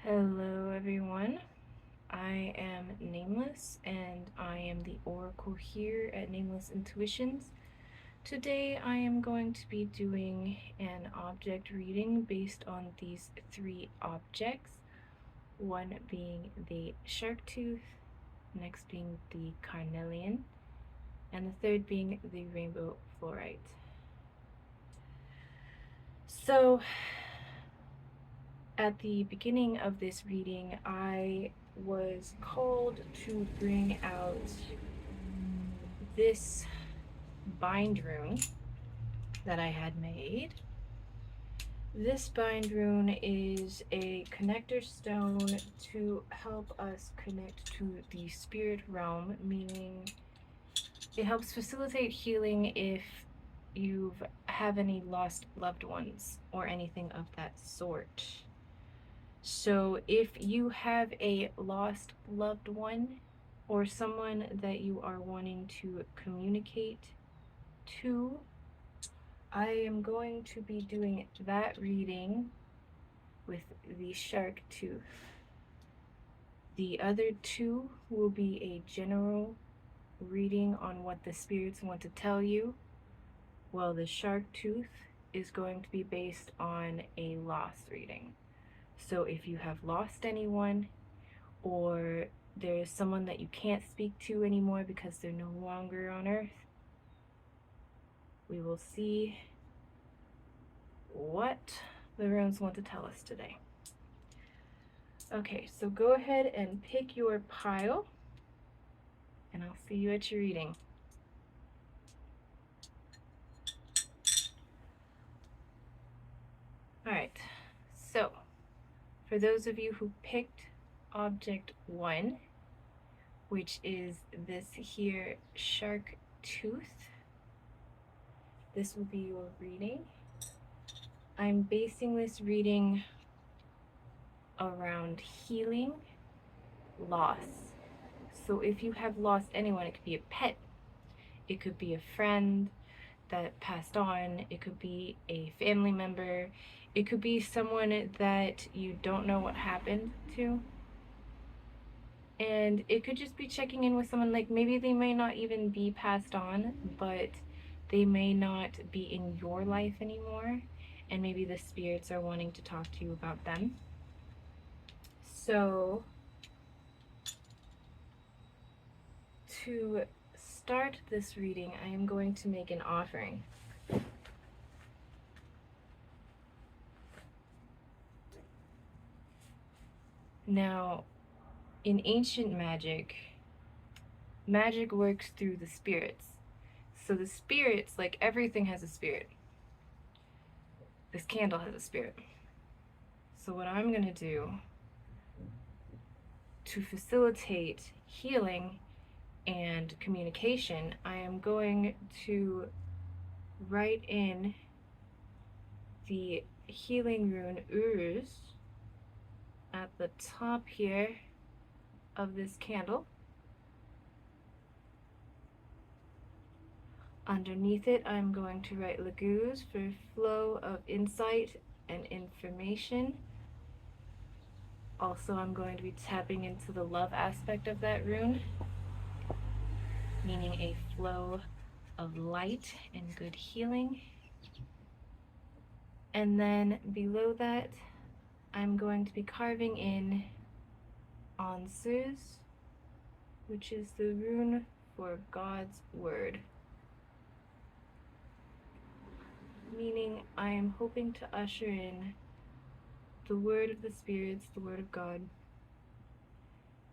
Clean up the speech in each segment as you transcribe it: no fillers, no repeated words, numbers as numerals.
Hello everyone, I am Nameless and I am the Oracle here at Nameless Intuitions. Today I am going to be doing an object reading based on these three objects, one being the shark tooth, next being the carnelian, and the third being the rainbow fluorite. So at the beginning of this reading, I was called to bring out this bind rune that I had made. This bind rune is a connector stone to help us connect to the spirit realm, meaning it helps facilitate healing if you have any lost loved ones or anything of that sort. So if you have a lost loved one or someone that you are wanting to communicate to, I am going to be doing that reading with the shark tooth. The other two will be a general reading on what the spirits want to tell you, while the shark tooth is going to be based on a loss reading. So if you have lost anyone, or there's someone that you can't speak to anymore because they're no longer on Earth, we will see what the runes want to tell us today. Okay, so go ahead and pick your pile, and I'll see you at your reading. All right, so for those of you who picked object 1, which is this here shark tooth, this will be your reading. I'm basing this reading around healing, loss. So if you have lost anyone, it could be a pet, it could be a friend that passed on, it could be a family member, it could be someone that you don't know what happened to. And it could just be checking in with someone, like maybe they may not even be passed on, but they may not be in your life anymore, and maybe the spirits are wanting to talk to you about them. So to start this reading, I am going to make an offering. Now, in ancient magic, magic works through the spirits. So the spirits, like everything has a spirit. This candle has a spirit. So what I'm going to do to facilitate healing and communication, I am going to write in the healing rune Uruz at the top here of this candle. Underneath it, I'm going to write Laguz for flow of insight and information. Also, I'm going to be tapping into the love aspect of that rune, meaning a flow of light and good healing. And then below that, I'm going to be carving in Ansuz, which is the rune for God's word, meaning I am hoping to usher in the word of the spirits, the word of God,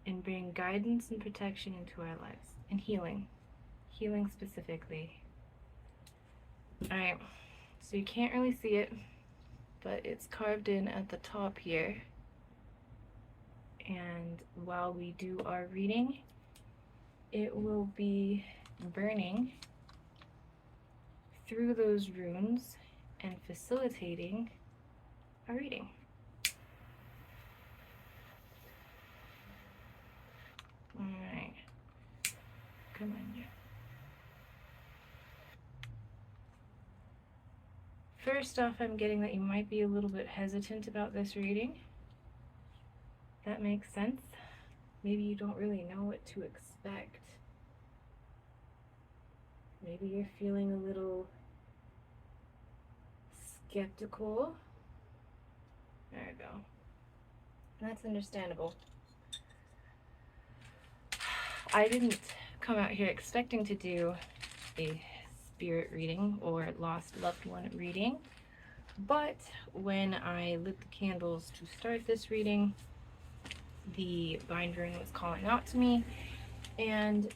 and bring guidance and protection into our lives, and healing specifically. All right, so you can't really see it, but it's carved in at the top here. And while we do our reading, it will be burning through those runes and facilitating our reading. All right, come on. First off, I'm getting that you might be a little bit hesitant about this reading. That makes sense. Maybe you don't really know what to expect. Maybe you're feeling a little skeptical. There we go. That's understandable. I didn't come out here expecting to do a spirit reading or lost loved one reading, but when I lit the candles to start this reading, the bind rune was calling out to me, and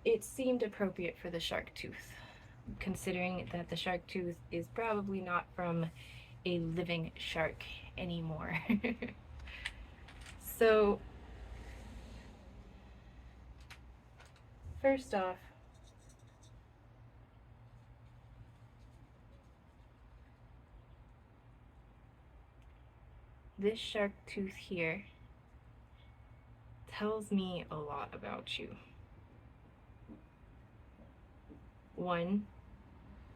it seemed appropriate for the shark tooth, considering that the shark tooth is probably not from a living shark anymore. So, first off, this shark tooth here tells me a lot about you. One,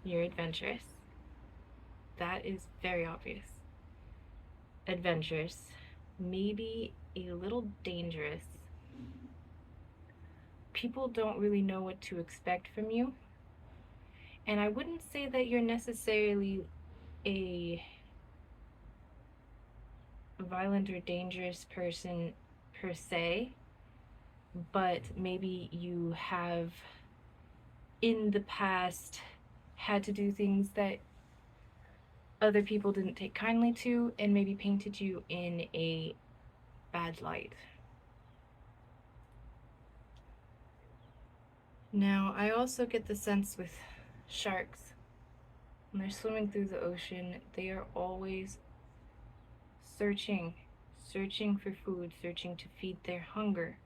you're adventurous. That is very obvious. Adventurous, maybe a little dangerous. People don't really know what to expect from you. And I wouldn't say that you're necessarily a violent or dangerous person per se, but maybe you have in the past had to do things that other people didn't take kindly to and maybe painted you in a bad light. Now, I also get the sense with sharks, when they're swimming through the ocean, they are always searching for food, searching to feed their hunger.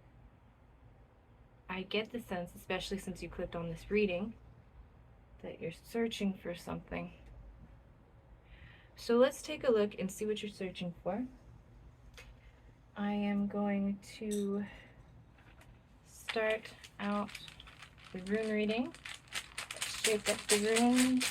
I get the sense, especially since you clicked on this reading, that you're searching for something. So let's take a look and see what you're searching for. I am going to start out the rune reading. Let's shake up the runes.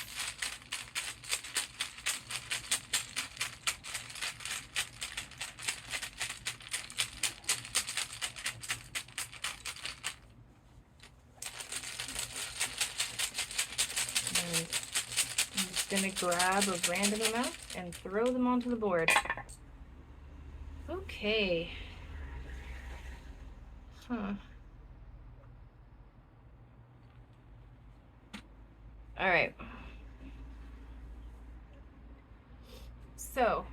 I'm just going to grab a random amount and throw them onto the board. Okay. Huh. All right. So,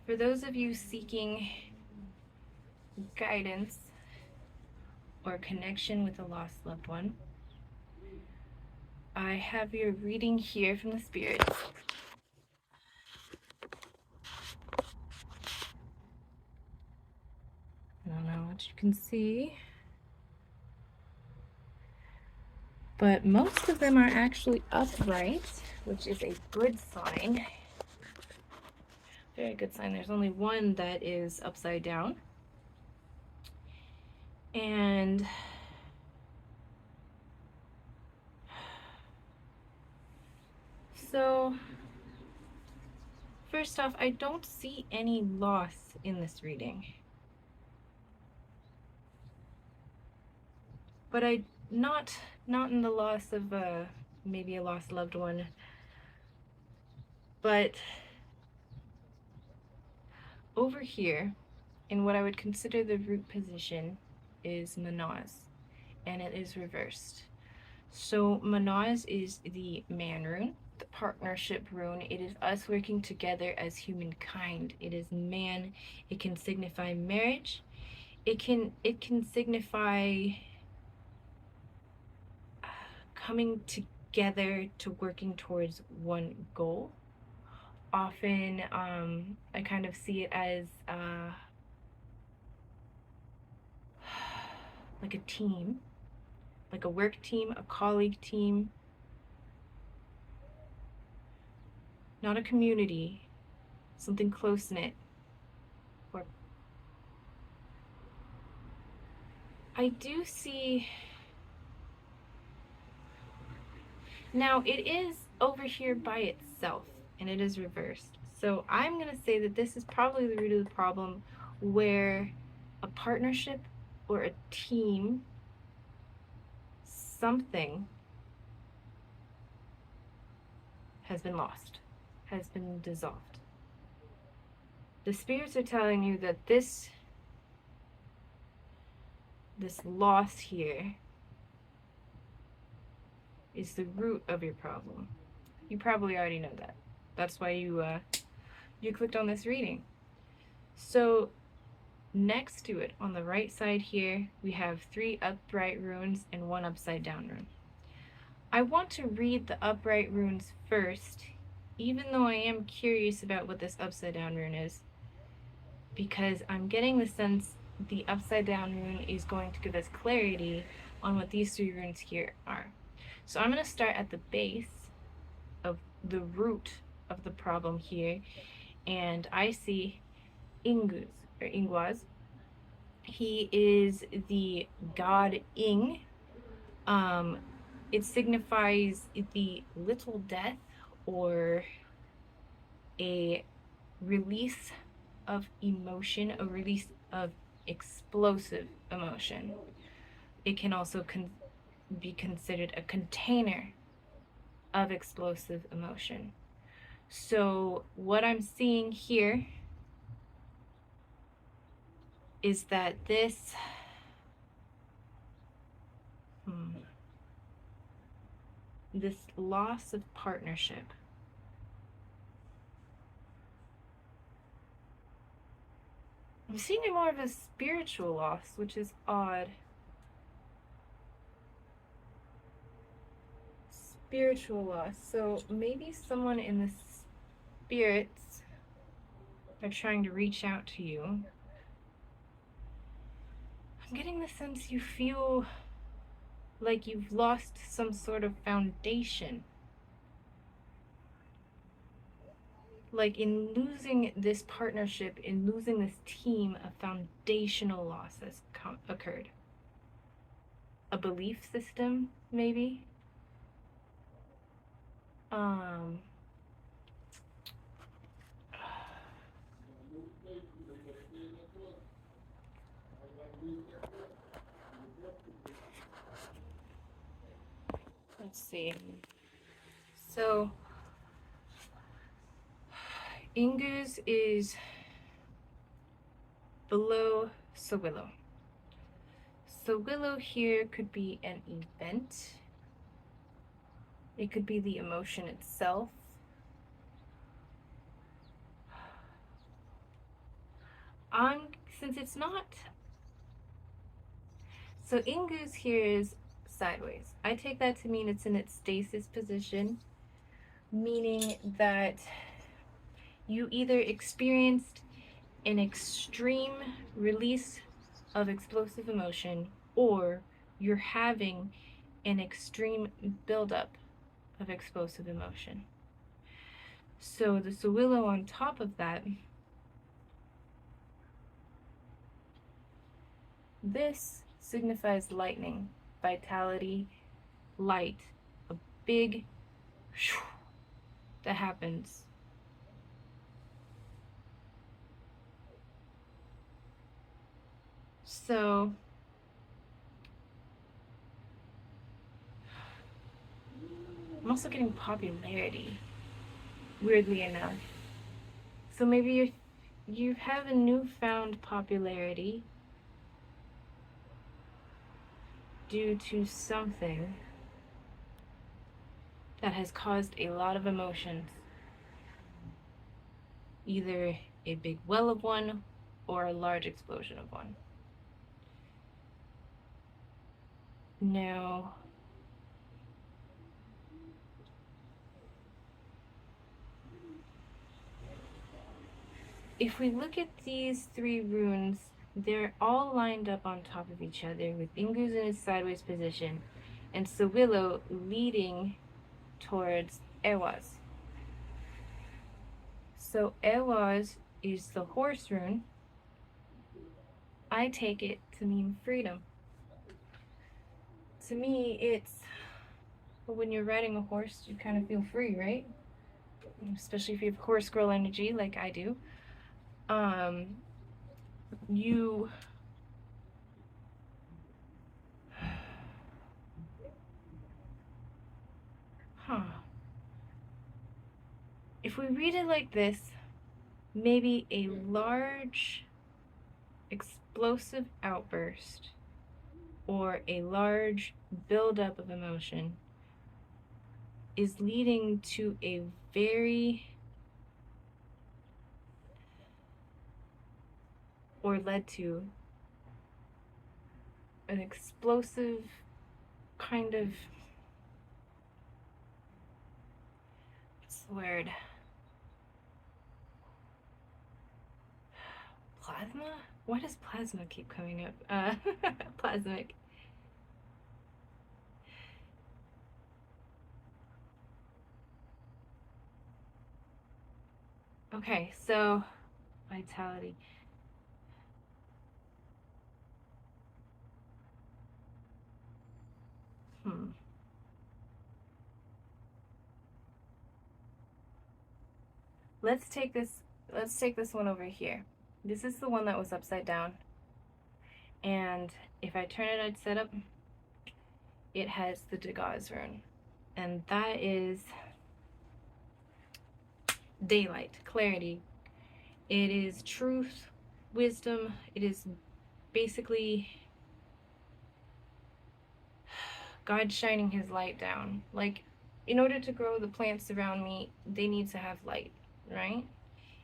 for those of you seeking guidance or connection with a lost loved one, I have your reading here from the spirits. I don't know what you can see, but most of them are actually upright, which is a good sign. Very good sign. There's only one that is upside down. And so, first off, I don't see any loss in this reading. But not in the loss of maybe a lost loved one, but over here in what I would consider the root position is Manaz, and it is reversed. So Manaz is the man rune, the partnership rune. It is us working together as humankind. It is man. It can signify marriage. It can signify coming together to working towards one goal. Often I kind of see it as like a team, like a work team, a colleague team, not a community, something close-knit. Or I do see, now it is over here by itself and it is reversed. So I'm going to say that this is probably the root of the problem, where a partnership or a team, something has been lost, has been dissolved. The spirits are telling you that this loss here is the root of your problem. You probably already know that. That's why you clicked on this reading. So next to it, on the right side here, we have 3 upright runes and 1 upside down rune. I want to read the upright runes first, even though I am curious about what this upside down rune is, because I'm getting the sense the upside down rune is going to give us clarity on what these 3 runes here are. So I'm going to start at the base of the root of the problem here, and I see Ingus, or Ingwaz. He is the god Ing. It signifies the little death, or a release of emotion, a release of explosive emotion. It can also be considered a container of explosive emotion. So what I'm seeing here is that this loss of partnership, I'm seeing it more of a spiritual loss, which is odd. Spiritual loss. So maybe someone in the spirits are trying to reach out to you. I'm getting the sense you feel like you've lost some sort of foundation. Like in losing this partnership, in losing this team, a foundational loss has occurred. A belief system, maybe? Let's see. So, Ingus is below Sawillow. Sawillow here could be an event. It could be the emotion itself. Since it's not... So Ingus here is sideways. I take that to mean it's in its stasis position, meaning that you either experienced an extreme release of explosive emotion, or you're having an extreme buildup of explosive emotion. So the Sawillow on top of that, this signifies lightning, vitality, light, a big that happens. So I'm also getting popularity, weirdly enough. So maybe you have a newfound popularity due to something that has caused a lot of emotions. Either a big well of one or a large explosion of one. Now, if we look at these 3 runes, they're all lined up on top of each other, with Ingus in its sideways position and Sawillow leading towards Elhaz. So Elhaz is the horse rune. I take it to mean freedom. To me, it's when you're riding a horse, you kind of feel free, right? especially if you have horse girl energy like I do, you if we read it like this, maybe a large explosive outburst or a large buildup of emotion is leading to a very, or led to an explosive kind of, what's the word? Plasma? Why does plasma keep coming up? Plasmic. Okay, so vitality. Let's take this one over here. This is the one that was upside down. And if I turn it side up, it has the Dagaz rune. And that is daylight, clarity. It is truth, wisdom. It is basically God shining his light down. Like, in order to grow the plants around me, they need to have light, right?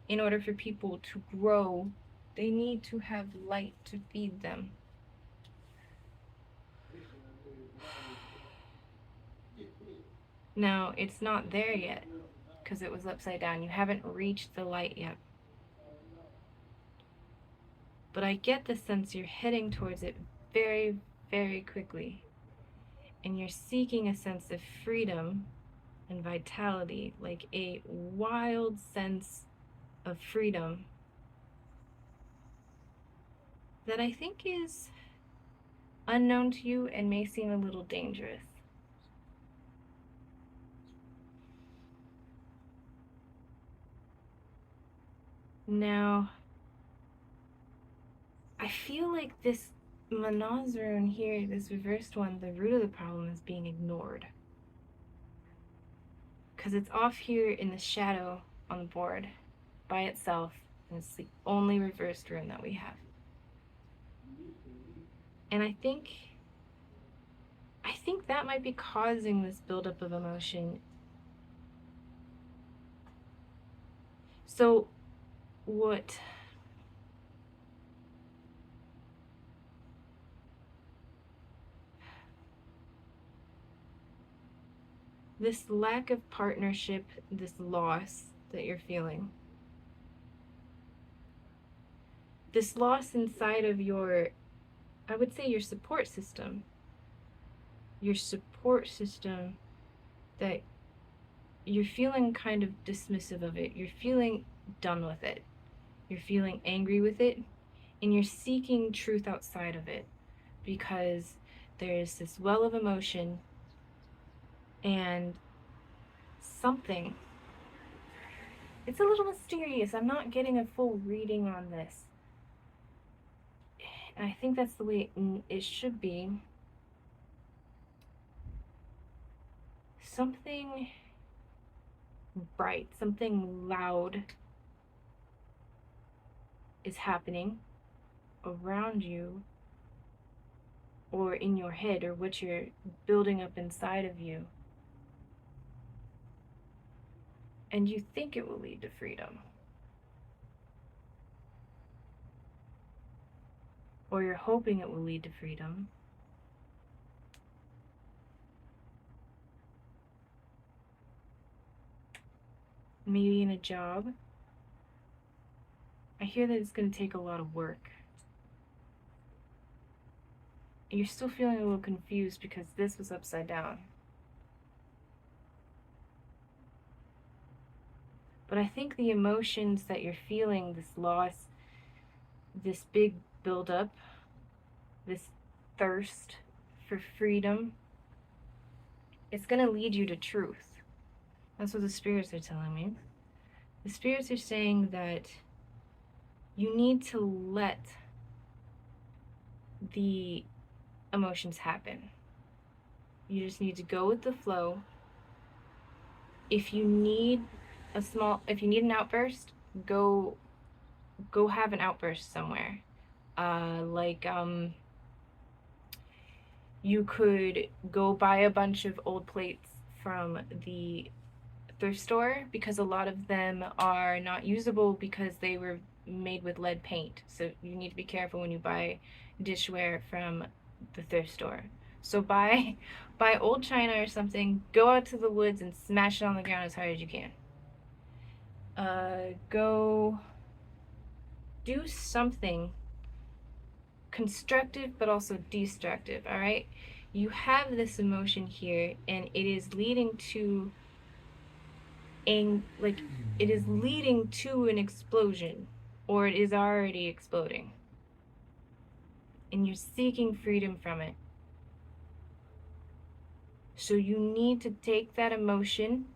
In order for people to grow, they need to have light to feed them. Now, it's not there yet because it was upside down. You haven't reached the light yet. But I get the sense you're heading towards it very, very quickly. And you're seeking a sense of freedom and vitality, like a wild sense of freedom that I think is unknown to you and may seem a little dangerous. Now, I feel like this Manaz rune here, this reversed one, the root of the problem is being ignored. Because it's off here in the shadow on the board by itself, and it's the only reversed rune that we have. And I think that might be causing this buildup of emotion. So what this lack of partnership, this loss that you're feeling, this loss inside of your, I would say, your support system that you're feeling kind of dismissive of it. You're feeling done with it. You're feeling angry with it, and you're seeking truth outside of it because there's this well of emotion and something. It's a little mysterious. I'm not getting a full reading on this. And I think that's the way it should be. Something bright, something loud is happening around you or in your head, or what you're building up inside of you. And you think it will lead to freedom. Or you're hoping it will lead to freedom. Maybe in a job. I hear that it's going to take a lot of work. You're still feeling a little confused because this was upside down. But I think the emotions that you're feeling, this loss, this big buildup, this thirst for freedom, it's going to lead you to truth. That's what the spirits are telling me. The spirits are saying that you need to let the emotions happen. You just need to go with the flow. If you need an outburst, go have an outburst somewhere. You could go buy a bunch of old plates from the thrift store, because a lot of them are not usable because they were made with lead paint. So you need to be careful when you buy dishware from the thrift store. So buy old china or something, go out to the woods and smash it on the ground as hard as you can. Go do something constructive but also destructive, all right? You have this emotion here, and it is leading to it is leading to an explosion, or it is already exploding, and you're seeking freedom from it. So you need to take that emotion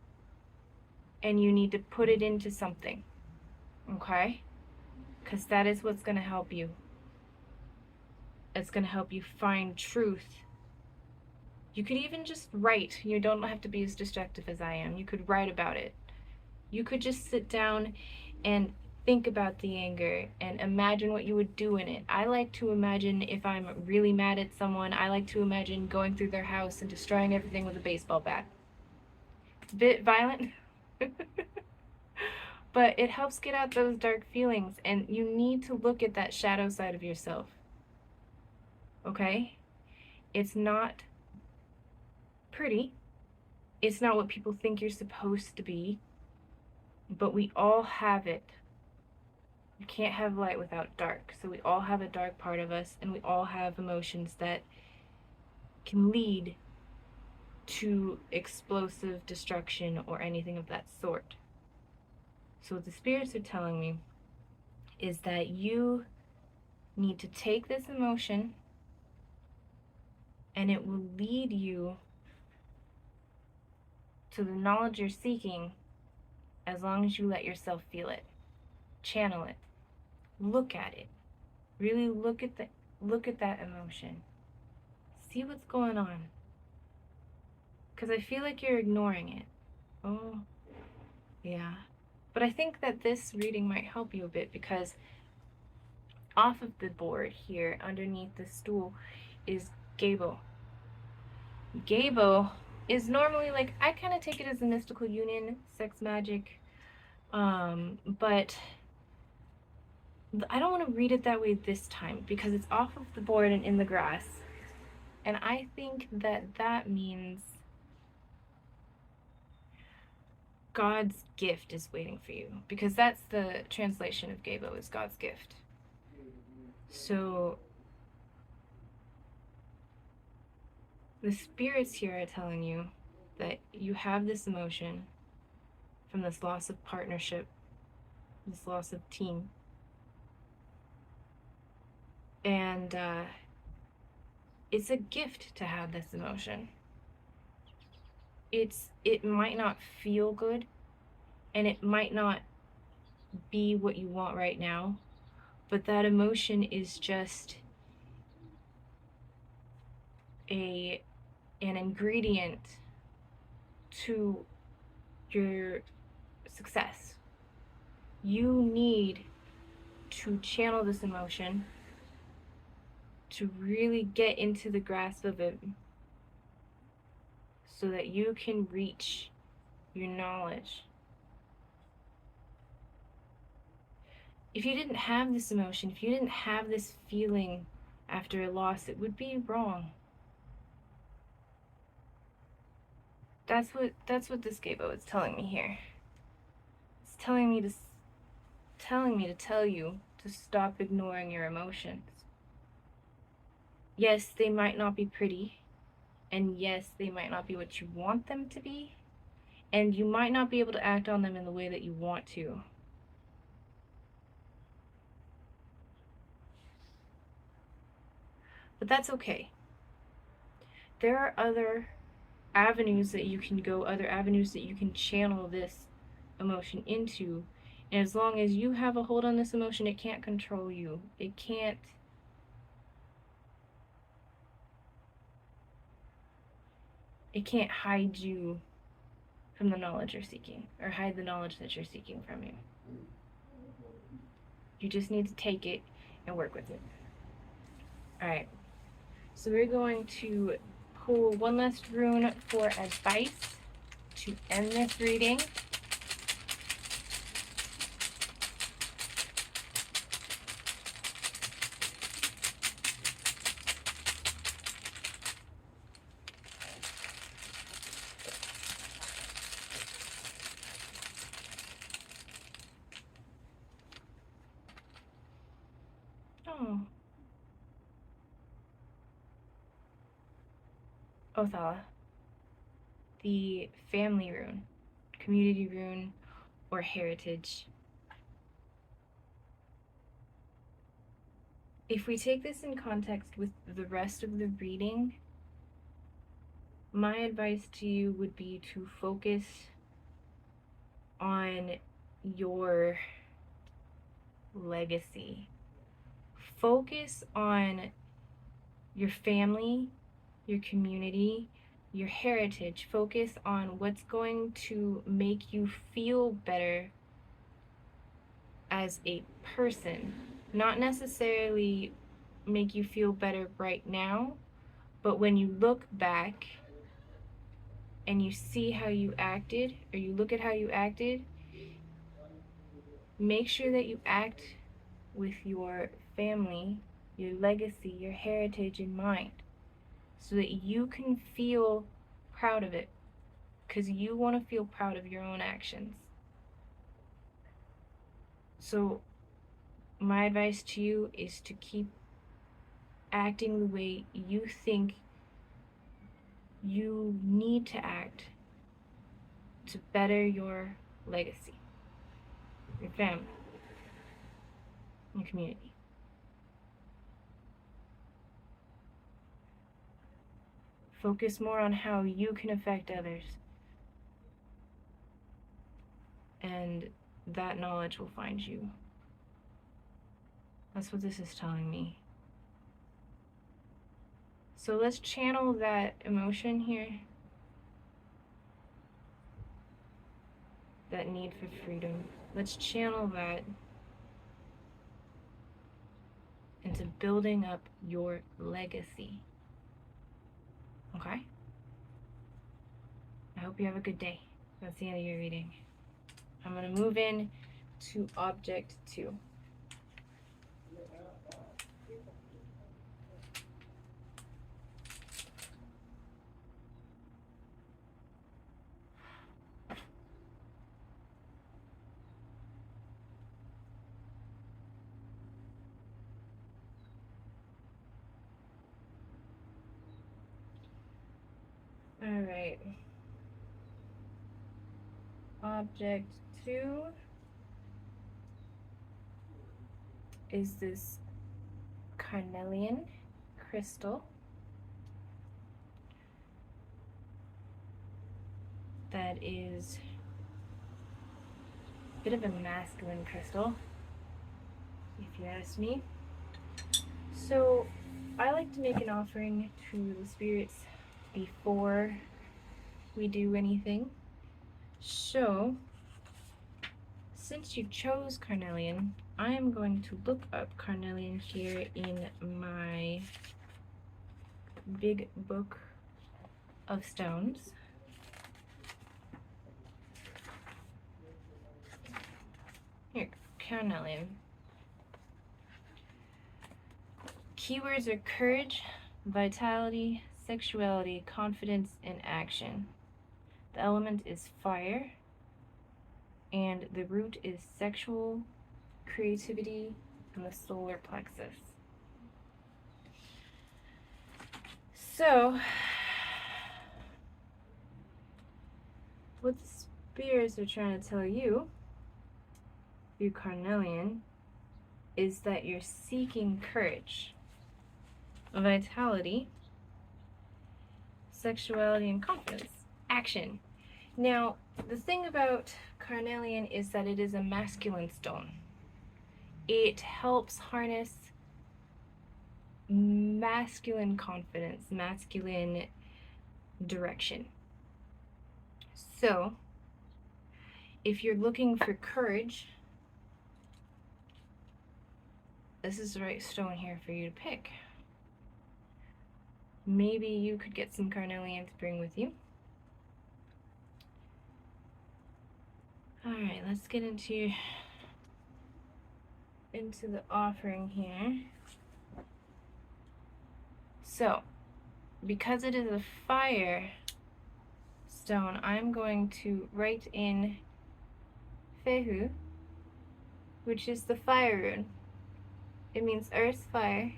and you need to put it into something, okay? Because that is what's going to help you. It's going to help you find truth. You could even just write. You don't have to be as destructive as I am. You could write about it. You could just sit down and think about the anger and imagine what you would do in it. I like to imagine, if I'm really mad at someone, I like to imagine going through their house and destroying everything with a baseball bat. It's a bit violent, but it helps get out those dark feelings, and you need to look at that shadow side of yourself. Okay? It's not pretty. It's not what people think you're supposed to be, but we all have it. You can't have light without dark. So we all have a dark part of us, and we all have emotions that can lead to explosive destruction or anything of that sort. So what the spirits are telling me is that you need to take this emotion, and it will lead you to the knowledge you're seeking, as long as you let yourself feel it, channel it, look at it, really look at that emotion, see what's going on, because I feel like you're ignoring it. Oh, yeah. But I think that this reading might help you a bit, because off of the board here, underneath the stool, is Gabo. Gabo is normally, like, I kind of take it as a mystical union, sex magic, but I don't want to read it that way this time, because it's off of the board and in the grass. And I think that that means God's gift is waiting for you, because that's the translation of Gabo, is God's gift. So the spirits here are telling you that you have this emotion from this loss of partnership, this loss of team. And it's a gift to have this emotion. It might not feel good, and it might not be what you want right now, but that emotion is just an ingredient to your success. You need to channel this emotion to really get into the grasp of it, so that you can reach your knowledge. If you didn't have this emotion, if you didn't have this feeling after a loss, it would be wrong. That's what this Gabo is telling me here. It's telling me to tell you to stop ignoring your emotions. Yes, they might not be pretty, and yes, they might not be what you want them to be, and you might not be able to act on them in the way that you want to. But that's okay. There are other avenues that you can go, other avenues that you can channel this emotion into. And as long as you have a hold on this emotion, it can't control you. It can't hide you from the knowledge you're seeking, or hide the knowledge that you're seeking from you. You just need to take it and work with it. Alright, so we're going to pull one last rune for advice to end this reading. Oh. Othala. The family rune, community rune, or heritage. If we take this in context with the rest of the reading, my advice to you would be to focus on your legacy. Focus on your family, your community, your heritage. Focus on what's going to make you feel better as a person. Not necessarily make you feel better right now, but when you look back and you see how you acted, or you look at how you acted, make sure that you act with your family, your legacy, your heritage in mind, so that you can feel proud of it, because you want to feel proud of your own actions. So my advice to you is to keep acting the way you think you need to act to better your legacy, your family, your community. Focus more on how you can affect others, and that knowledge will find you. That's what this is telling me. So let's channel that emotion here, that need for freedom. Let's channel that into building up your legacy. Okay? I hope you have a good day. That's the end of your reading. I'm going to move in to object 2. Alright. Object 2 is this carnelian crystal that is a bit of a masculine crystal, if you ask me. So I like to make an offering to the spirits before we do anything. So since you chose carnelian, I am going to look up carnelian here in my big book of stones. Here, carnelian. Keywords are courage, vitality, sexuality, confidence, and action. The element is fire, and the root is sexual, creativity, and the solar plexus. So, what the spirits are trying to tell you through carnelian is that you're seeking courage, vitality, sexuality, and confidence. Action. Now, the thing about carnelian is that it is a masculine stone. It helps harness masculine confidence, masculine direction. So, if you're looking for courage, this is the right stone here for you to pick. Maybe you could get some carnelian to bring with you. Alright, let's get into the offering here. So, because it is a fire stone, I'm going to write in Fehu, which is the fire rune. It means earth fire.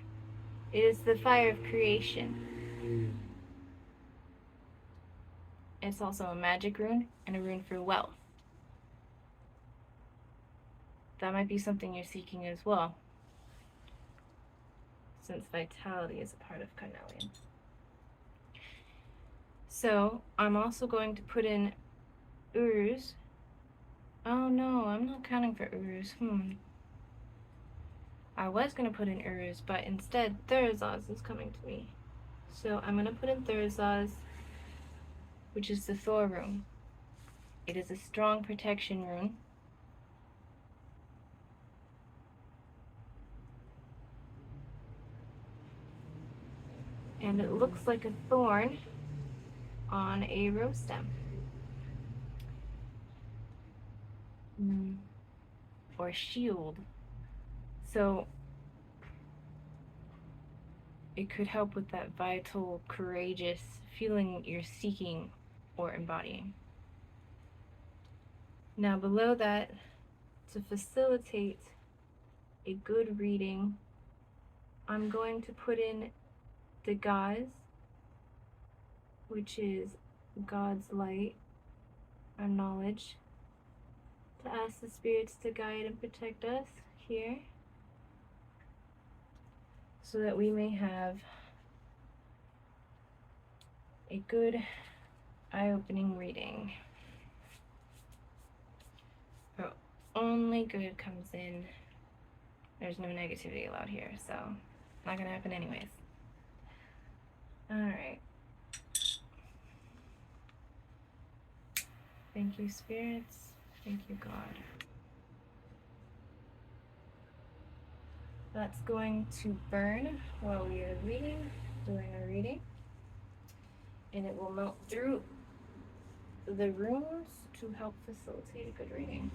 It is the fire of creation. It's also a magic rune and a rune for wealth. That might be something you're seeking as well, since vitality is a part of carnelian. So I'm also going to put in Uruz. Oh no, I'm not counting for Uruz. I was going to put in Uruz, but instead Thurzaz is coming to me. So I'm going to put in Thurzaz, which is the Thor rune. It is a strong protection rune. And it looks like a thorn on a rose stem. Or shield. So it could help with that vital, courageous feeling you're seeking or embodying. Now below that, to facilitate a good reading, I'm going to put in Dagaz, which is God's light, our knowledge, to ask the spirits to guide and protect us here, so that we may have a good eye-opening reading. Where only good comes in. There's no negativity allowed here, so not gonna happen anyways. Alright. Thank you, spirits. Thank you, God. That's going to burn while we are doing our reading. And it will melt through the runes to help facilitate a good reading.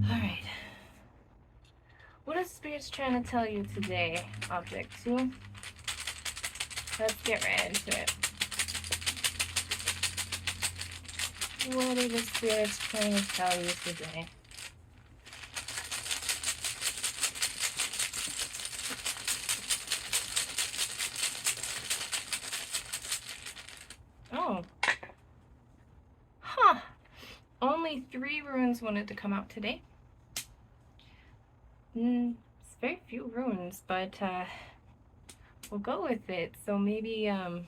Alright. What is Spirit's trying to tell you today, Object 2? Let's get right into it. What are the spirits trying to tell you today? Oh. Huh. Only 3 runes wanted to come out today. It's very few runes, but we'll go with it. So maybe I'm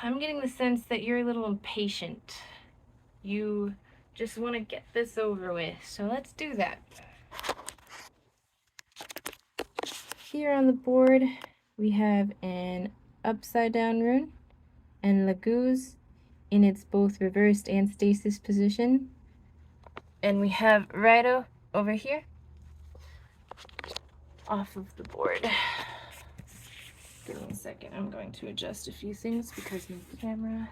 getting the sense that you're a little impatient. You just want to get this over with. So let's do that. Here on the board, we have an upside down rune and Laguz in its both reversed and stasis position. And we have Rido over here off of the board. Give me a second. I'm going to adjust a few things because my camera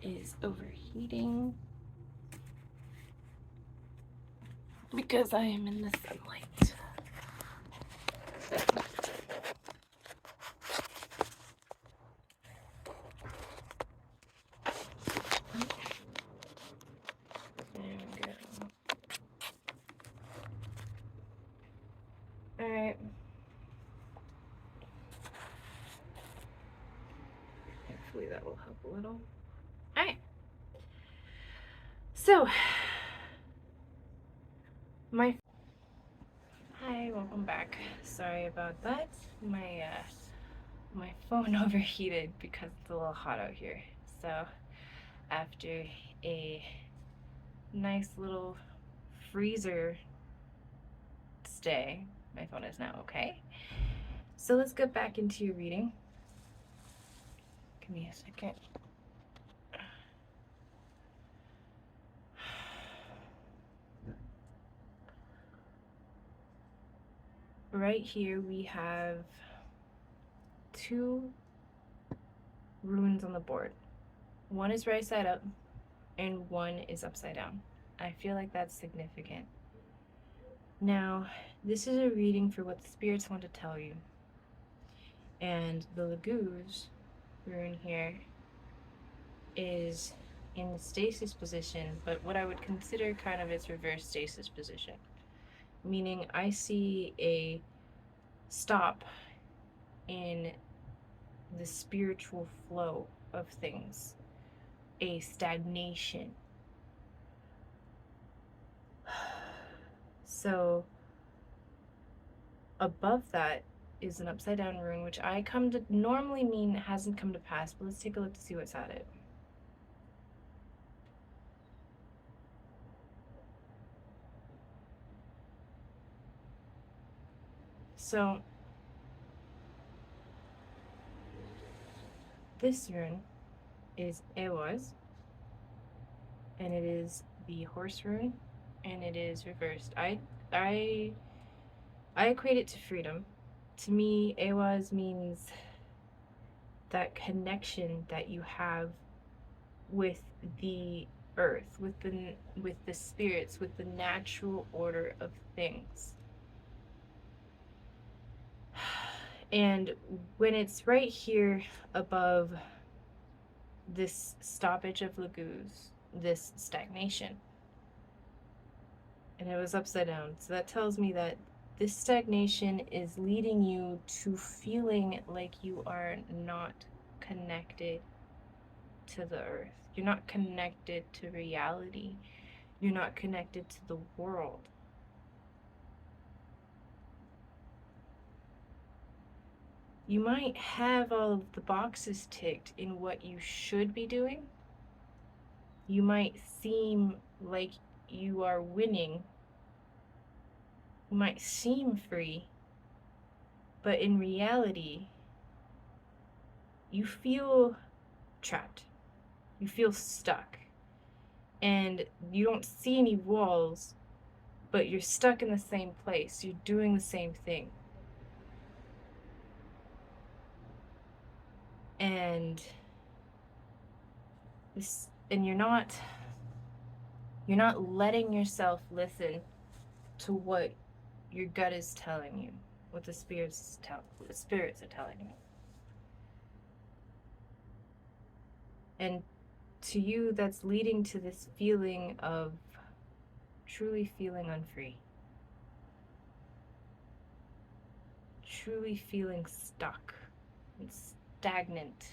is overheating. Because I am in the sunlight. There we go. Alright. Hopefully that will help a little. So, hi, welcome back. Sorry about that. My phone overheated because it's a little hot out here. So, after a nice little freezer stay, my phone is now okay. So let's get back into your reading. Give me a second. Right here we have 2 runes on the board. One is right side up and one is upside down. I feel like that's significant. Now, this is a reading for what the spirits want to tell you. And the Laguz rune here is in the stasis position, but what I would consider kind of its reverse stasis position. Meaning I see a stop in the spiritual flow of things, a stagnation. So above that is an upside down rune, which I come to normally mean hasn't come to pass, but let's take a look to see what's at it. So this rune is Elhaz, and it is the horse rune, and it is reversed. I equate it to freedom. To me, Elhaz means that connection that you have with the earth, with the spirits, with the natural order of things. And when it's right here above this stoppage of Laguz, this stagnation, and it was upside down, so that tells me that this stagnation is leading you to feeling like you are not connected to the earth. You're not connected to reality. You're not connected to the world. You might have all of the boxes ticked in what you should be doing. You might seem like you are winning. You might seem free, but in reality, you feel trapped. You feel stuck. And you don't see any walls, but you're stuck in the same place. You're doing the same thing. And you're not letting yourself listen to what your gut is telling you, what the spirits are telling you. And to you, that's leading to this feeling of truly feeling unfree, truly feeling stuck and stagnant,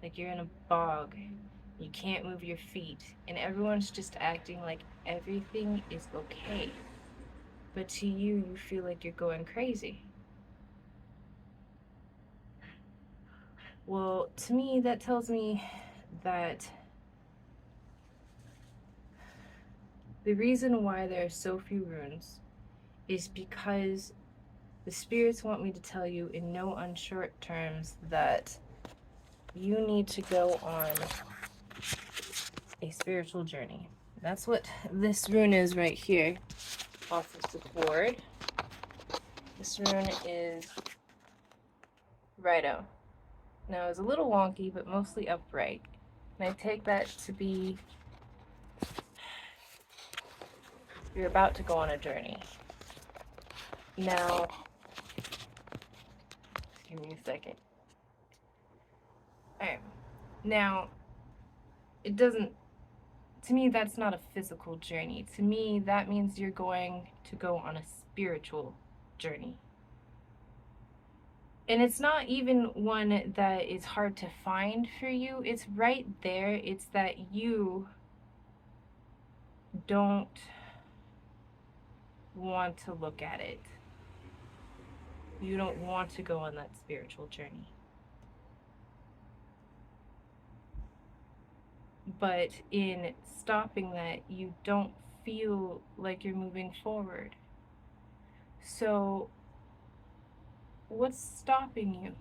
like you're in a bog. You can't move your feet, and everyone's just acting like everything is okay. But to you, you feel like you're going crazy. Well, to me, that tells me that the reason why there are so few runes is because the spirits want me to tell you in no unshort terms that you need to go on a spiritual journey. That's what this rune is right here off of the board. This rune is Righto. Now it's a little wonky, but mostly upright. And I take that to be you're about to go on a journey. Now, give me a second. Alright. Now, it doesn't, to me, that's not a physical journey. To me, that means you're going to go on a spiritual journey. And it's not even one that is hard to find for you. It's right there. It's that you don't want to look at it. You don't want to go on that spiritual journey. But in stopping that, you don't feel like you're moving forward. So, what's stopping you?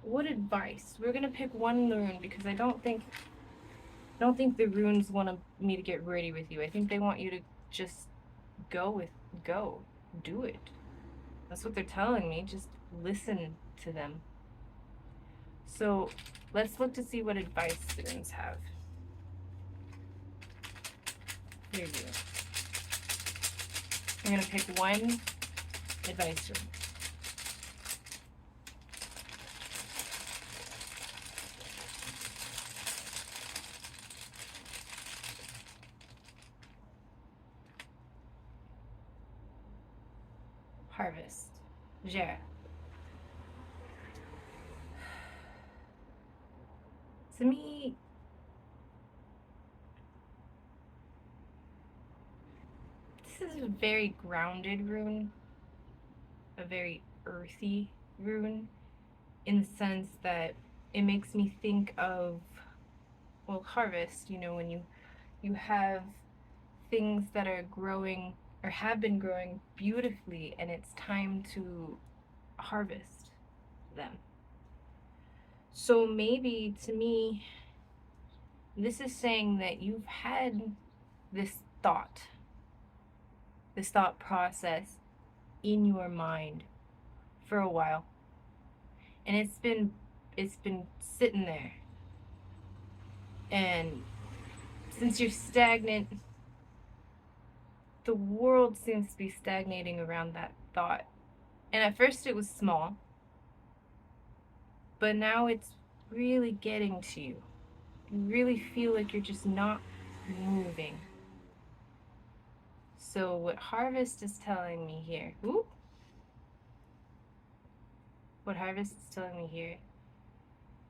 What advice? We're gonna pick one rune because I don't think the runes want me to get ready with you. I think they want you to just go. Do it. That's what they're telling me. Just listen to them. So let's look to see what advice the runes have. Here you go. I'm gonna pick one advice rune. Harvest. Jera. To me, this is a very grounded rune, a very earthy rune, in the sense that it makes me think of, well, harvest, when you have things that are growing or have been growing beautifully, and it's time to harvest them. So maybe to me, this is saying that you've had this thought process in your mind for a while, and it's been sitting there, and since you're stagnant, the world seems to be stagnating around that thought. And at first it was small, but now it's really getting to you. You really feel like you're just not moving. So what Harvest is telling me here, what Harvest is telling me here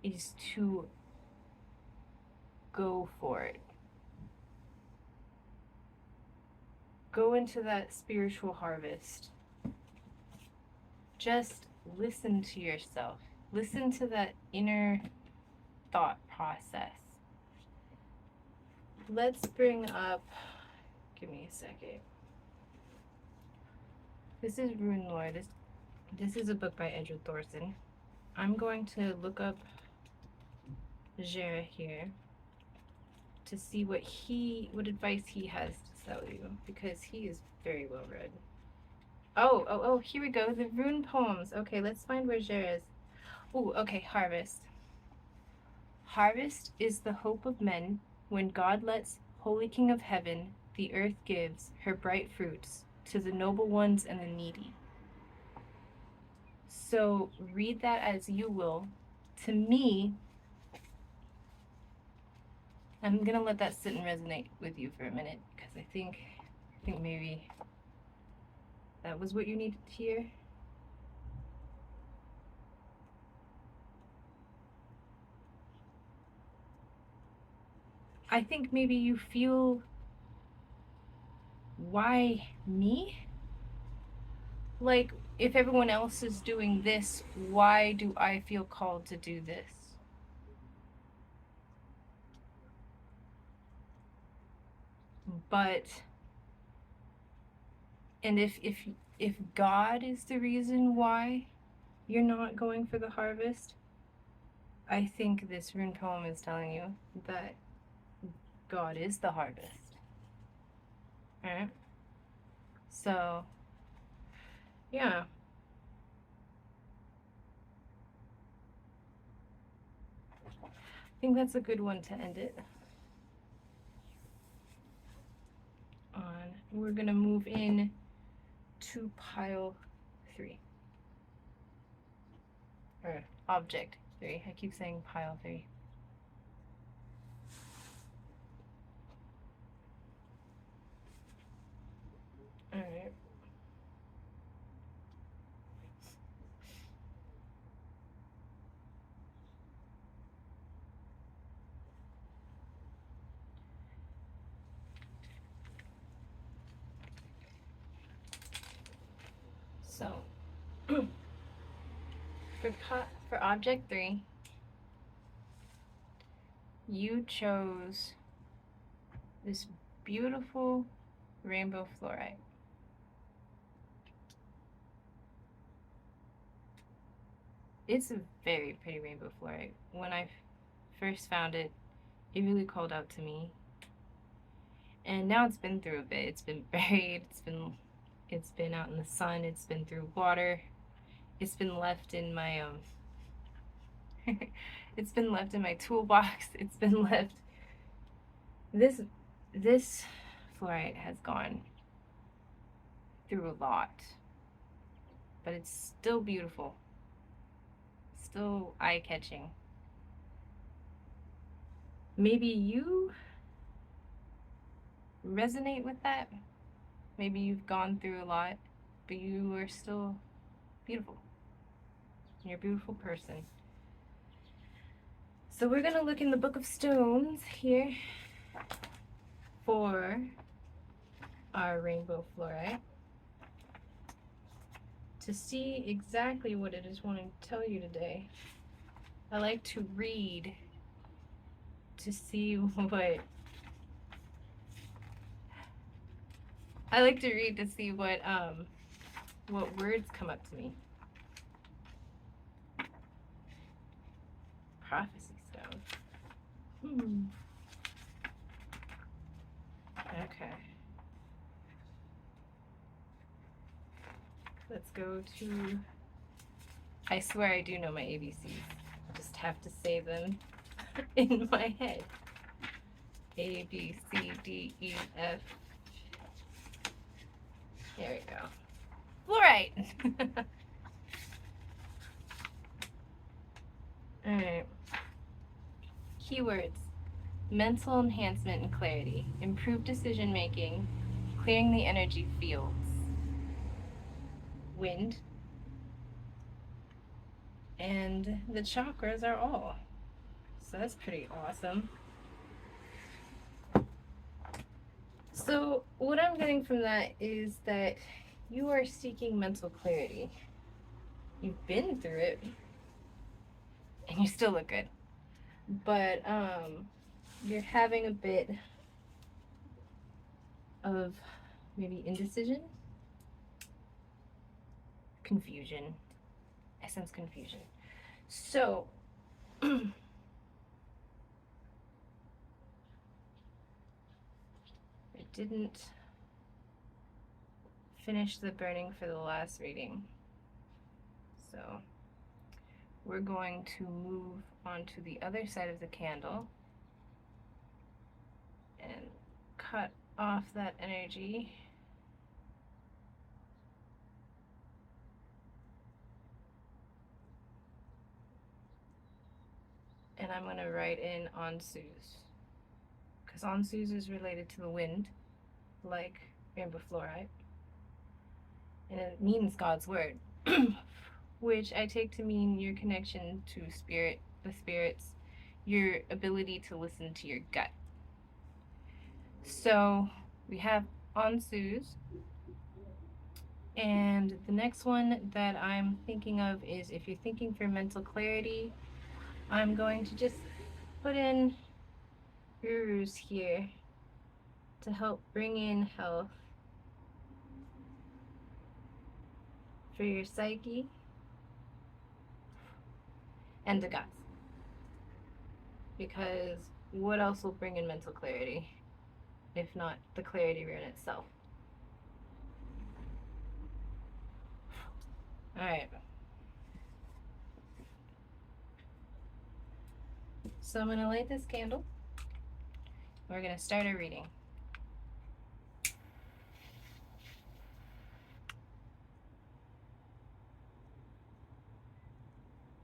is to go for it. Go into that spiritual harvest. Just listen to yourself. Listen to that inner thought process. Let's bring up, give me a second. This is Rune Lore. This is a book by Edward Thorson. I'm going to look up Jera here to see what advice he has to tell you, because he is very well read. Oh, here we go. The rune poems. Okay, let's find where Jera is. Okay, Harvest. Harvest is the hope of men when God lets Holy King of Heaven, the earth gives her bright fruits to the noble ones and the needy. So read that as you will. To me, I'm gonna let that sit and resonate with you for a minute, because I think maybe that was what you needed to hear. I think maybe you feel, why me? Like, if everyone else is doing this, why do I feel called to do this? But, and if God is the reason why you're not going for the harvest, I think this rune poem is telling you that God is the harvest. Alright? So, yeah. I think that's a good one to end it on. We're gonna move in to pile 3. Or object 3. I keep saying pile 3. Alright. So, for object 3, you chose this beautiful rainbow fluorite. It's a very pretty rainbow fluorite. When I first found it, it really called out to me. And now it's been through a bit. It's been buried, it's been out in the sun, it's been through water. It's been left in my it's been left in my toolbox. It's been left. This fluorite has gone through a lot, but it's still beautiful, still eye-catching. Maybe you resonate with that. Maybe you've gone through a lot, but you are still beautiful. You're a beautiful person. So we're gonna look in the Book of Stones here for our rainbow fluorite to see exactly what it is wanting to tell you today. I like to read to see what words come up to me. Prophecy stone. Okay. Let's go to... I swear I do know my ABCs. I just have to say them in my head. A, B, C, D, E, F. There we go. Fluorite! Alright. Keywords: mental enhancement and clarity, improved decision making, clearing the energy fields, wind, and the chakras are all. So that's pretty awesome. So what I'm getting from that is that you are seeking mental clarity. You've been through it, and you still look good. But you're having a bit of maybe indecision, confusion. I sense confusion. So I didn't finish the burning for the last reading. So we're going to move on to the other side of the candle and cut off that energy. And I'm going to write in Ansus, because Ansus is related to the wind, like rainbow fluorite, and it means God's word, which I take to mean your connection to spirit, the spirits, your ability to listen to your gut. So we have Ansus, and the next one that I'm thinking of is, if you're thinking for mental clarity, I'm going to just put in Urus here to help bring in health for your psyche and the guts. Because what else will bring in mental clarity if not the clarity rune itself? Alright. So I'm going to light this candle. We're going to start our reading. You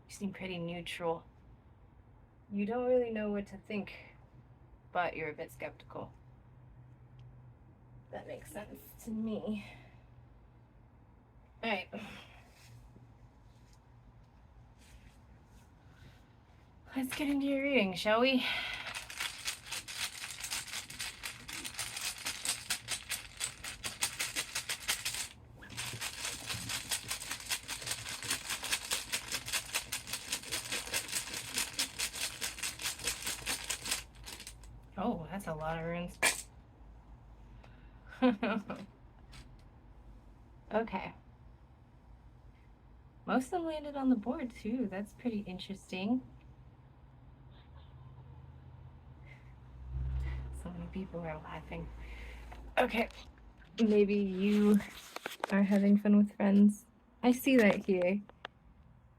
seem pretty neutral. You don't really know what to think, but you're a bit skeptical. That makes sense to me. Alright. Let's get into your reading, shall we? That's a lot of runes. Okay. Most of them landed on the board too. That's pretty interesting. So many people are laughing. Okay. Maybe you are having fun with friends. I see that here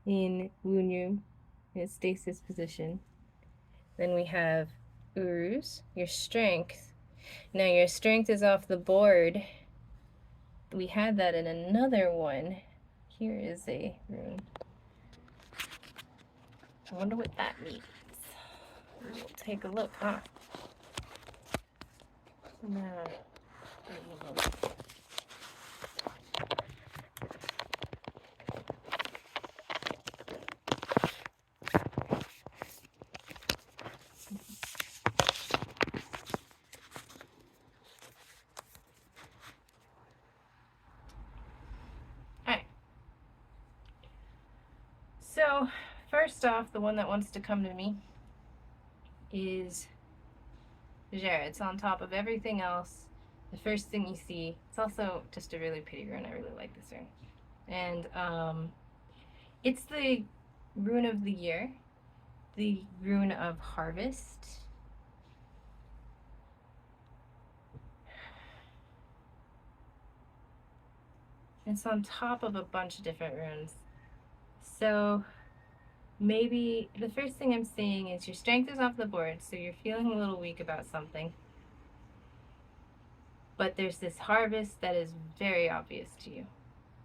in Wunyu, in stasis position. Then we have Uruz, your strength. Now your strength is off the board. We had that in another one. Here is a rune. I wonder what that means. We'll take a look, huh? Nah. Alright. So, first off, the one that wants to come to me is Jared. It's on top of everything else. The first thing you see. It's also just a really pretty rune. I really like this rune. And it's the rune of the year, the rune of harvest. It's on top of a bunch of different runes. So maybe the first thing I'm saying is your strength is off the board, so you're feeling a little weak about something. But there's this harvest that is very obvious to you.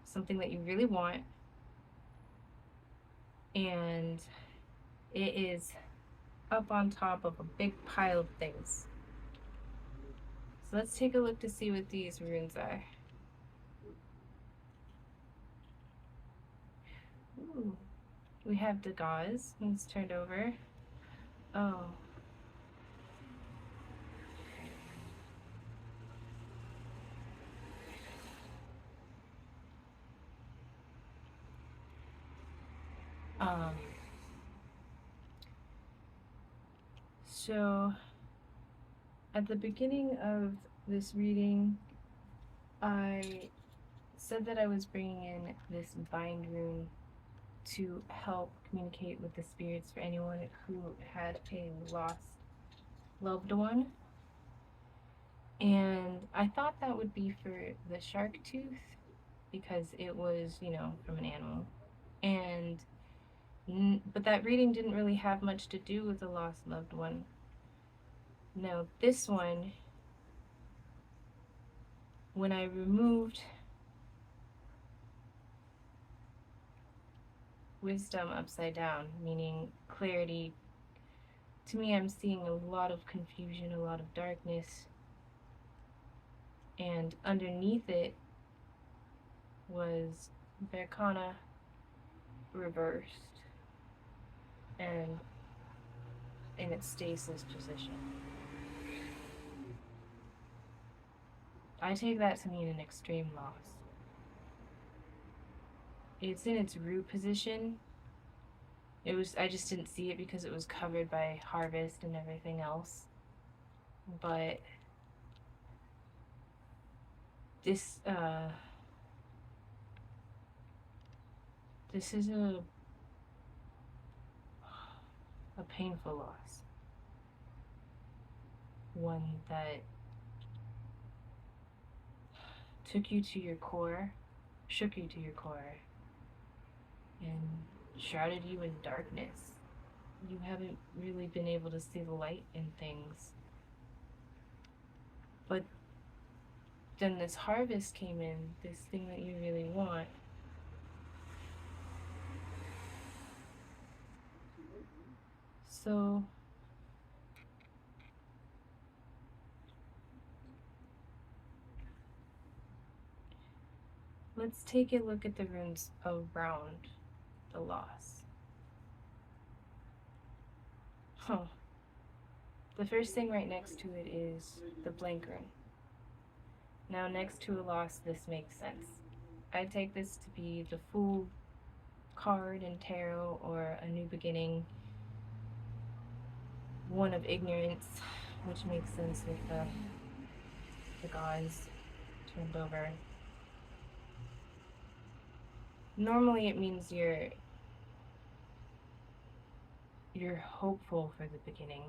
Something that you really want. And it is up on top of a big pile of things. So let's take a look to see what these runes are. Ooh. We have Dagaz when it's turned over. Oh. So at the beginning of this reading, I said that I was bringing in this bind rune to help communicate with the spirits for anyone who had a lost loved one. And I thought that would be for the shark tooth because it was, you know, from an animal. And but that reading didn't really have much to do with a lost loved one. Now this one, when I removed wisdom upside down, meaning clarity, to me I'm seeing a lot of confusion, a lot of darkness, and underneath it was Verkana reversed and in its stasis position. I take that to mean an extreme loss. It's in its root position. I just didn't see it because it was covered by harvest and everything else. But this is a painful loss. One that took you to your core, shook you to your core, and shrouded you in darkness. You haven't really been able to see the light in things. But then this harvest came in, this thing that you really want. So let's take a look at the runes around the loss. The first thing right next to it is the blank rune. Now next to a loss, this makes sense. I take this to be the Fool card in tarot, or a new beginning, one of ignorance, which makes sense with the gauze turned over. Normally it means you're hopeful for the beginning,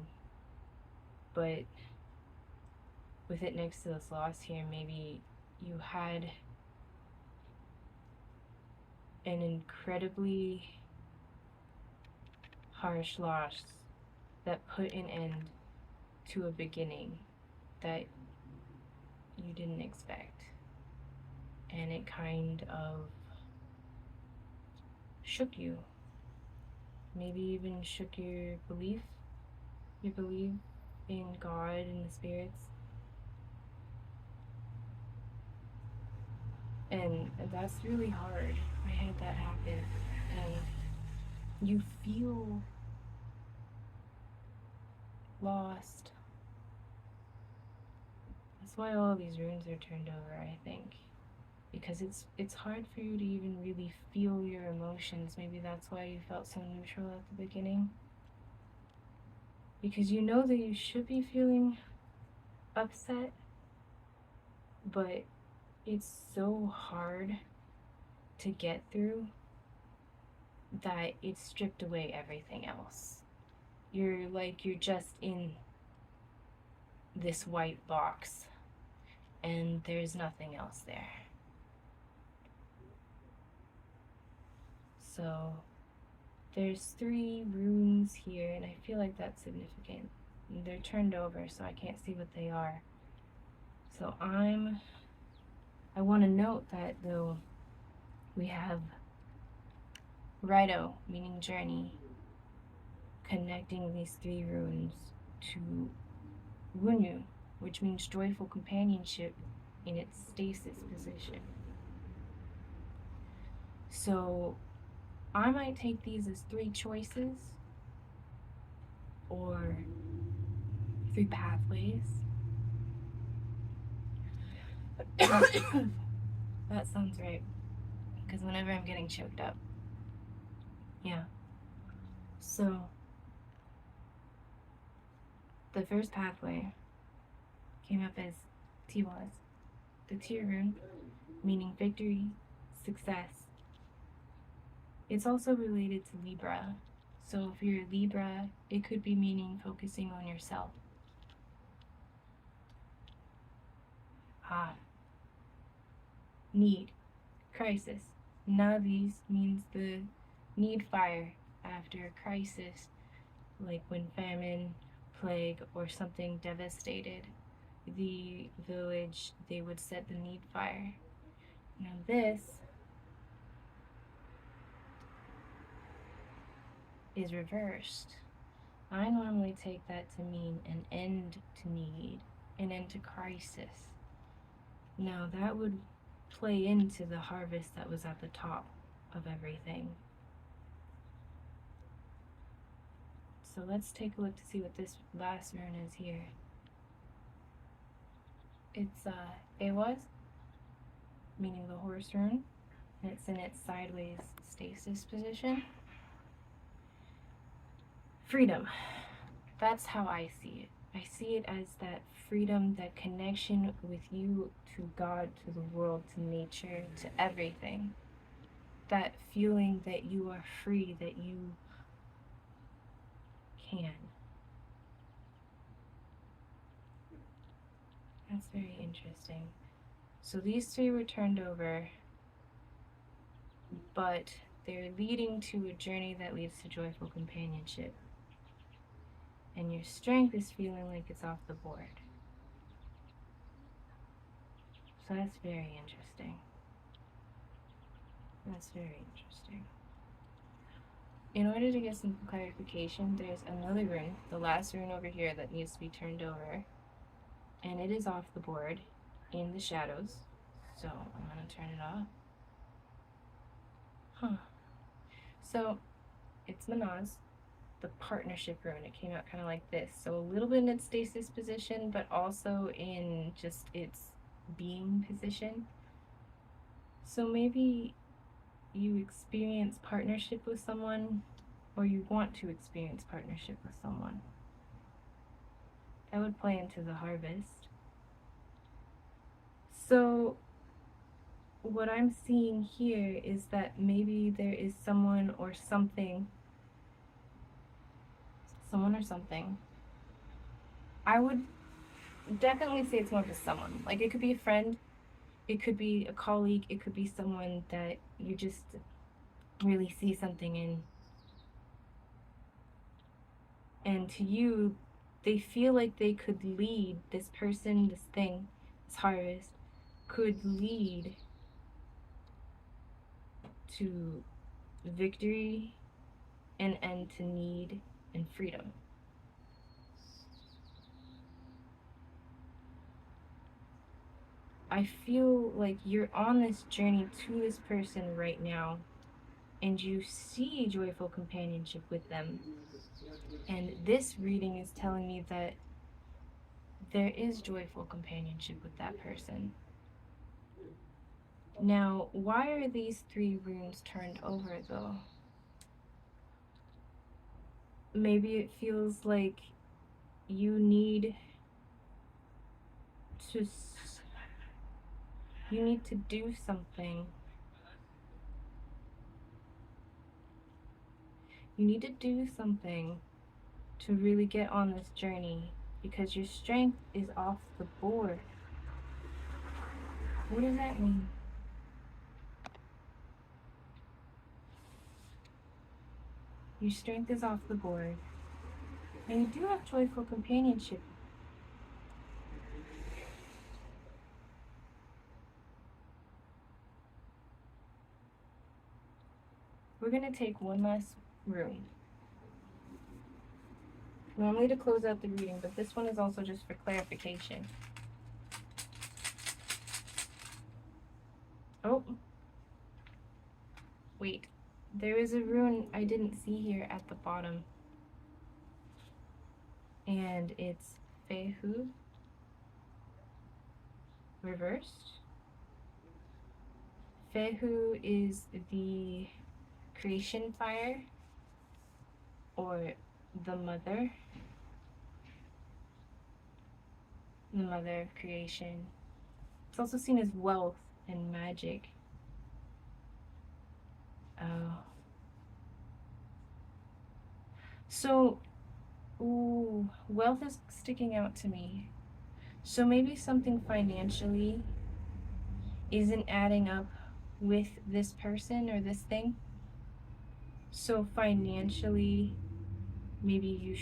but with it next to this loss here, maybe you had an incredibly harsh loss that put an end to a beginning that you didn't expect. And it kind of shook you. Maybe even shook your belief in God and the spirits. And that's really hard. I had that happen. And you feel lost. That's why all of these runes are turned over, I think. Because it's hard for you to even really feel your emotions. Maybe that's why you felt so neutral at the beginning. Because you know that you should be feeling upset, but it's so hard to get through that it stripped away everything else. You're just in this white box and there's nothing else there. So there's 3 runes here, and I feel like that's significant. They're turned over, so I can't see what they are. So I want to note that, though, we have Rido, meaning journey, connecting these 3 runes to Wunyu, which means joyful companionship in its stasis position. So I might take these as 3 choices or 3 pathways. That sounds right, because whenever I'm getting choked up. Yeah. So the first pathway came up as Tiwaz, the tear rune, meaning victory, success. It's also related to Libra. So if you're a Libra, it could be meaning focusing on yourself. Need, crisis. Navis means the need fire after a crisis, like when famine, plague, or something devastated the village, they would set the need fire. Now this is reversed. I normally take that to mean an end to need, an end to crisis. Now that would play into the harvest that was at the top of everything. So let's take a look to see what this last rune is here. It's Elhaz, meaning the horse rune, and it's in its sideways stasis position. Freedom. That's how I see it. I see it as that freedom, that connection with you, to God, to the world, to nature, to everything. That feeling that you are free, that you can. That's very interesting. So these 3 were turned over, but they're leading to a journey that leads to joyful companionship. And your strength is feeling like it's off the board. So that's very interesting. That's very interesting. In order to get some clarification, there's another rune, the last rune over here, that needs to be turned over. And it is off the board in the shadows. So I'm going to turn it off. So it's Manaz, the partnership rune. It came out kind of like this. So a little bit in its stasis position, but also in just its being position. So maybe you experience partnership with someone, or you want to experience partnership with someone. that would play into the harvest. So what I'm seeing here is that maybe there is someone or something. I would definitely say it's more of a someone. Like, it could be a friend, it could be a colleague, it could be someone that you just really see something in. And to you, they feel like they could lead this person, this thing, this harvest, could lead to victory, an end to need, and freedom. I feel like you're on this journey to this person right now, and you see joyful companionship with them. And this reading is telling me that there is joyful companionship with that person. Now, why are these 3 runes turned over, though? Maybe it feels like you need to do something. You need to do something to really get on this journey, because your strength is off the board. What does that mean? Your strength is off the board. And you do have joyful companionship. We're going to take one last rune. Normally to close out the reading, but this one is also just for clarification. Oh. Wait. There is a rune I didn't see here at the bottom. And it's Fehu reversed. Fehu is the creation fire, or the mother of creation. It's also seen as wealth and magic. Oh. So, wealth is sticking out to me. So maybe something financially isn't adding up with this person or this thing. So financially, maybe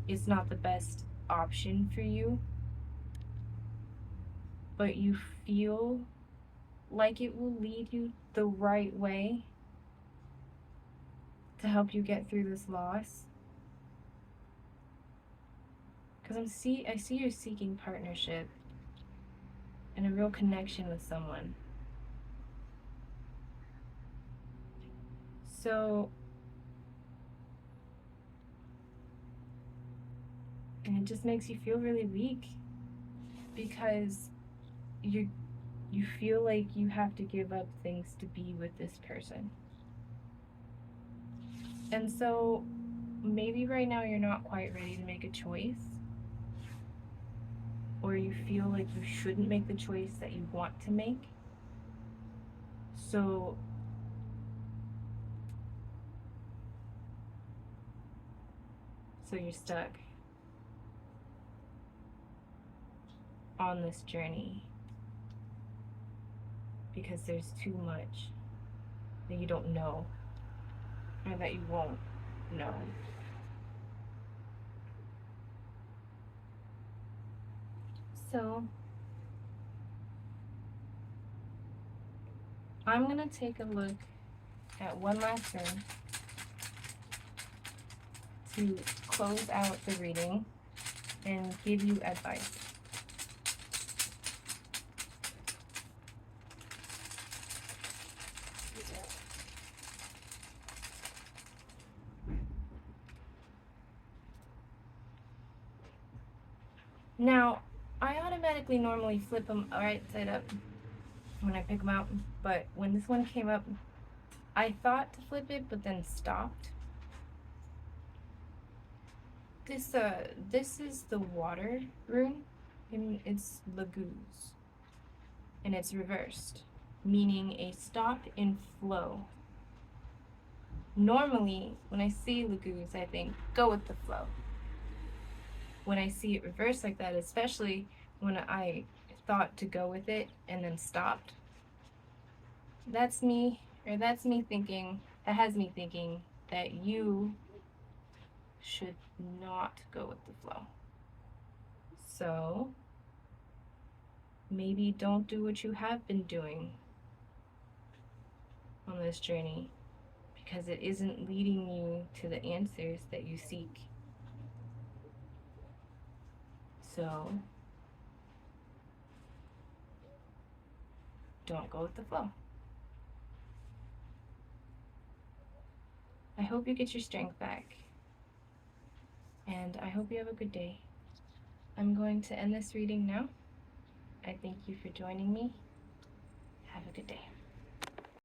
it's not the best option for you, but you feel like it will lead you the right way to help you get through this loss. Because I see you're seeking partnership and a real connection with someone. So, and it just makes you feel really weak, because you feel like you have to give up things to be with this person. And so maybe right now you're not quite ready to make a choice, or you feel like you shouldn't make the choice that you want to make. So you're stuck on this journey because there's too much that you don't know, or that you won't know. So I'm gonna take a look at one last rune to close out the reading and give you advice. Now, I automatically normally flip them right side up when I pick them out, but when this one came up, I thought to flip it, but then stopped. This is the water rune, and it's Laguz, and it's reversed, meaning a stop in flow. Normally, when I see Laguz, I think go with the flow. When I see it reversed like that, especially when I thought to go with it and then stopped, that's me thinking, that has me thinking that you should not go with the flow. So maybe don't do what you have been doing on this journey, because it isn't leading you to the answers that you seek. So don't go with the flow. I hope you get your strength back, and I hope you have a good day. I'm going to end this reading now. I thank you for joining me. Have a good day.